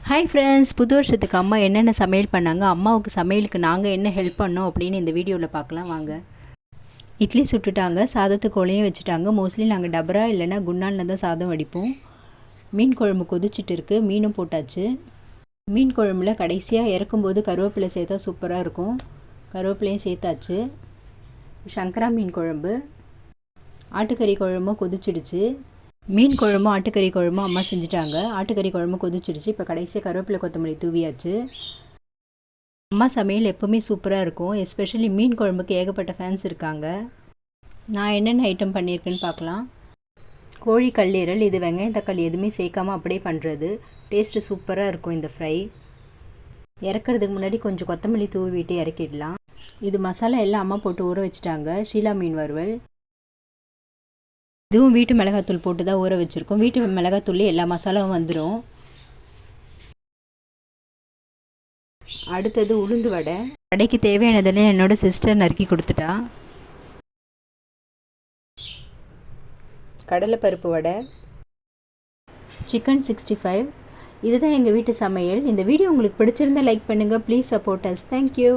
Hi friends, புது வருஷத்துக்கு அம்மா என்னென்ன சமையல் பண்ணாங்க, அம்மாவுக்கு சமையலுக்கு நாங்கள் என்ன ஹெல்ப் பண்ணோம் அப்படின்னு இந்த வீடியோவில் பார்க்கலாம் வாங்க. இட்லி சுட்டுட்டாங்க, சாதத்துக்கு ஒலையும் வச்சுட்டாங்க. மோஸ்ட்லி நாங்கள் டபரா இல்லைன்னா குண்டானில் தான் சாதம் வடிப்போம். மீன் குழம்பு கொதிச்சுட்டு இருக்குது, மீனும் போட்டாச்சு. மீன் குழம்புல கடைசியாக இறக்கும்போது கருவேப்பிலை சேர்த்தா சூப்பராக இருக்கும். கருவேப்பிலையும் சேர்த்தாச்சு. சங்கரா மீன் குழம்பு, ஆட்டுக்கறி குழம்பும் கொதிச்சிடுச்சு. மீன் குழம்பும் ஆட்டுக்கறி குழம்பும் அம்மா செஞ்சுட்டாங்க. ஆட்டுக்கறி குழம்பு கொதிச்சிடுச்சு. இப்போ கடைசியாக கருவேப்பிலை கொத்தமல்லி தூவியாச்சு. அம்மா சமையல் எப்போவுமே சூப்பராக இருக்கும். எஸ்பெஷலி மீன் குழம்புக்கு ஏகப்பட்ட ஃபேன்ஸ் இருக்காங்க. நான் என்னென்ன ஐட்டம் பண்ணியிருக்கேன்னு பார்க்கலாம். கோழி கல்லீரல், இது வெங்காயம் தக்காளி எதுவுமே சேர்க்காமல் அப்படியே பண்ணுறது. டேஸ்ட்டு சூப்பராக இருக்கும் இந்த ஃப்ரை. இறக்கிறதுக்கு முன்னாடி கொஞ்சம் கொத்தமல்லி தூவிட்டு இறக்கிடலாம். இது மசாலா எல்லாம் அம்மா போட்டு ஊற வச்சுட்டாங்க. ஷீலா மீன் வறுவல், இதுவும் வீட்டு மிளகாத்தூள் போட்டு தான் ஊற வச்சுருக்கோம். வீட்டு மிளகாத்தூள்லேயே எல்லா மசாலாவும் வந்துடும். அடுத்தது உளுந்து வடை. வடைக்கு தேவையானதெல்லாம் என்னோடய சிஸ்டர் நறுக்கி கொடுத்துட்டா. கடலைப்பருப்பு வடை, சிக்கன் 65. இதுதான் எங்கள் வீட்டு சமையல். இந்த வீடியோ உங்களுக்கு பிடிச்சிருந்தா லைக் பண்ணுங்கள். Please support us. தேங்க்யூ.